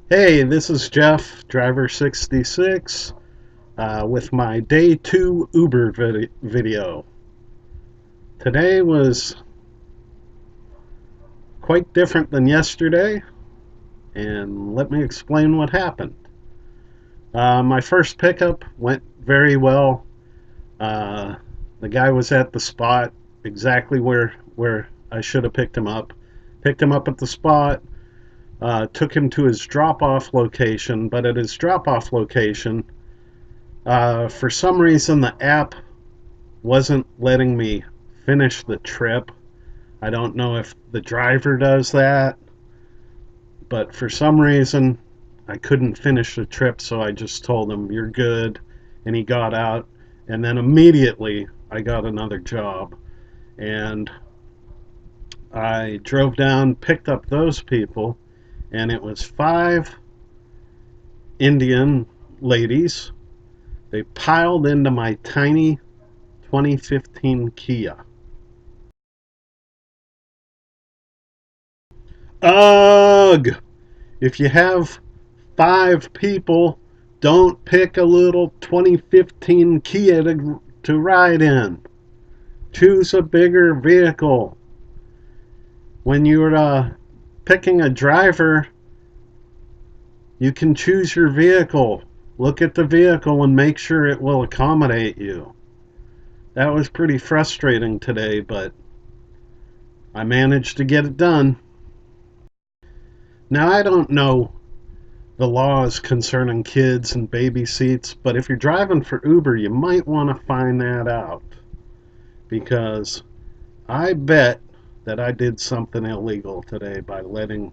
Hey, this is Jeff, driver 66, with my day 2 Uber video. Today was quite different than yesterday, and let me explain what happened. My first pickup went very well. Uh, the guy was at the spot exactly where I should have picked him up. Picked him up at the spot, took him to his drop off location, but at his drop off location, for some reason the app wasn't letting me finish the trip. I don't know if the driver does that, but for some reason I couldn't finish the trip, so I just told him, "You're good," and he got out. And then immediately I got another job, and I drove down, picked up those people, and it was five Indian ladies. They piled into my tiny 2015 Kia. Ugh! If you have five people, don't pick a little 2015 Kia to ride in. Choose a bigger vehicle. When you're picking a driver, you can choose your vehicle. Look at the vehicle and make sure it will accommodate you. That was pretty frustrating today, but I managed to get it done. Now, I don't know the laws concerning kids and baby seats, but if you're driving for Uber, you might want to find that out, because I bet that I did something illegal today by letting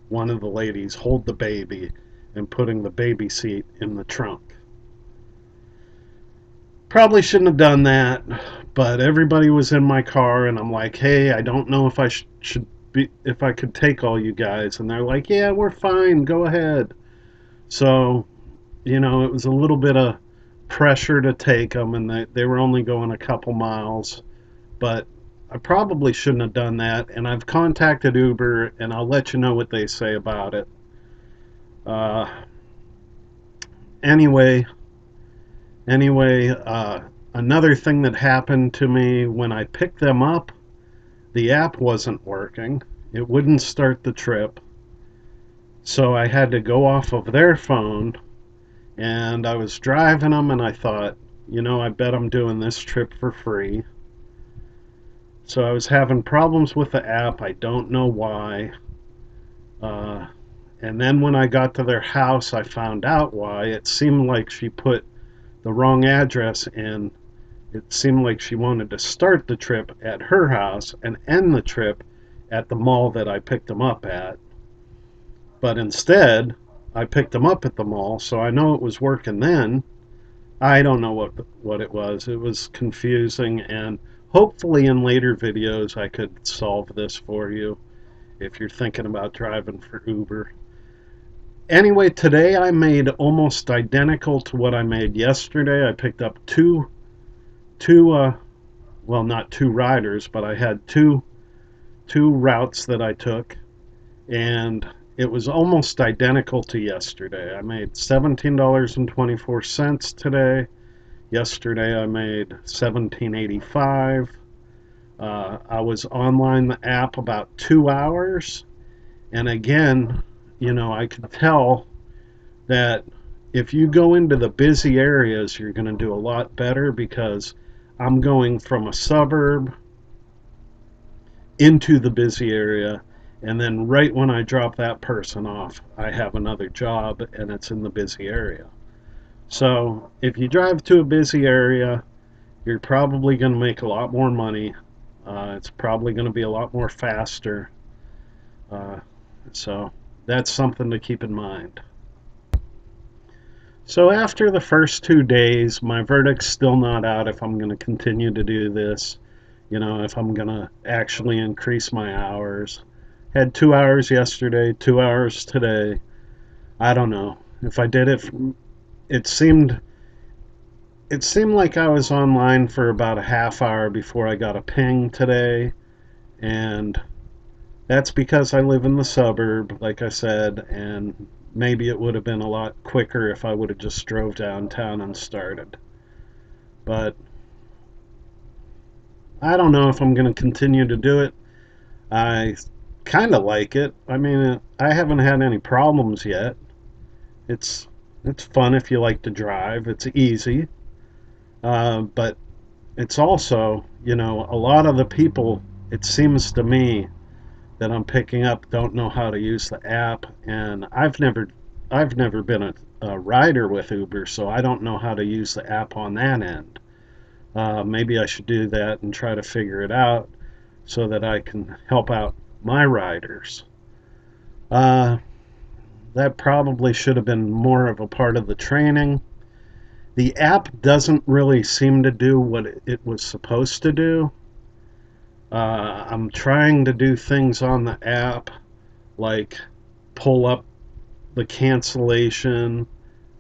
one of the ladies hold the baby and putting the baby seat in the trunk. Probably shouldn't have done that, but everybody was in my car, and I'm like, "Hey, I don't know if I should be, if I could take all you guys," and they're like, "Yeah, we're fine, go ahead." So it was a little bit of pressure to take them, and they were only going a couple miles, but I probably shouldn't have done that, and I've contacted Uber, and I'll let you know what they say about it. Uh, anyway, anyway, another thing that happened to me when I picked them up, the app wasn't working. It wouldn't start the trip, so I had to go off of their phone, and I was driving them, and I thought, I bet I'm doing this trip for free. So I was having problems with the app. I don't know why. Uh, and then when I got to their house, I found out why. It seemed like she put the wrong address in. It seemed like she wanted to start the trip at her house and end the trip at the mall that I picked them up at. But instead, I picked them up at the mall, so I know it was working then. I don't know what it was. It was confusing, and hopefully in later videos I could solve this for you if you're thinking about driving for Uber. Anyway, today I made almost identical to what I made yesterday. I picked up two well, not two riders, but I had two routes that I took, and it was almost identical to yesterday. I made $17.24 today. Yesterday I made 17.85. I was online the app about 2 hours, and again, I could tell that if you go into the busy areas, you're going to do a lot better, because I'm going from a suburb into the busy area, and then right when I drop that person off, I have another job and it's in the busy area. So if you drive to a busy area, you're probably going to make a lot more money. It's probably going to be a lot more faster. Uh, so that's something to keep in mind. So after the first 2 days, my verdict's still not out if I'm going to continue to do this. If I'm going to actually increase my hours. Had 2 hours yesterday, 2 hours today. I don't know. If I did it, it seemed it seemed like I was online for about a half hour before I got a ping today, and that's because I live in the suburb, like I said, and maybe it would have been a lot quicker if I would have just drove downtown and started. But I don't know if I'm going to continue to do it. I kind of like it. I mean, I haven't had any problems yet. It's it's fun if you like to drive. It's easy, but it's also, a lot of the people. It seems to me that I'm picking up don't know how to use the app, and I've never been a rider with Uber, so I don't know how to use the app on that end. Maybe I should do that and try to figure it out so that I can help out my riders. Uh, that probably should have been more of a part of the training. The app doesn't really seem to do what it was supposed to do. I'm trying to do things on the app like pull up the cancellation,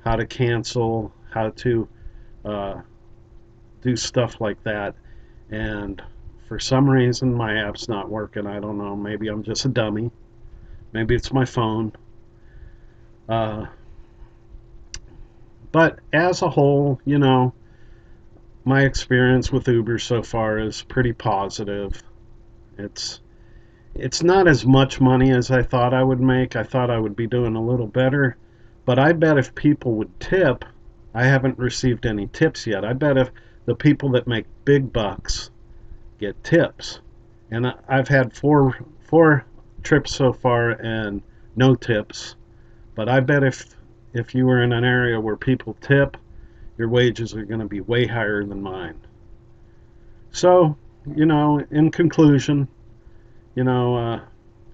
how to cancel, how to uh, do stuff like that. And for some reason, my app's not working. I don't know. Maybe I'm just a dummy. Maybe it's my phone. Uh, but as a whole, my experience with Uber so far is pretty positive. It's it's not as much money as I thought I would make. I thought I would be doing a little better, but I bet if people would tip, I haven't received any tips yet. I bet if the people that make big bucks get tips, and I've had four trips so far and no tips, but I bet if you were in an area where people tip, your wages are going to be way higher than mine. So, in conclusion, you know, uh,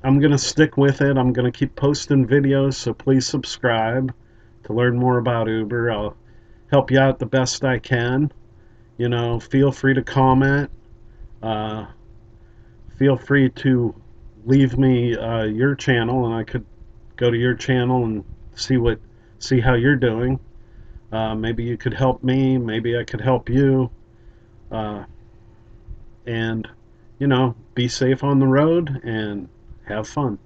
I'm going to stick with it. I'm going to keep posting videos, so please subscribe to learn more about Uber. I'll help you out the best I can. Feel free to comment. Uh, Feel free to leave me your channel, and I could go to your channel and see how you're doing. Maybe you could help me. Maybe I could help you. Uh, and be safe on the road and have fun.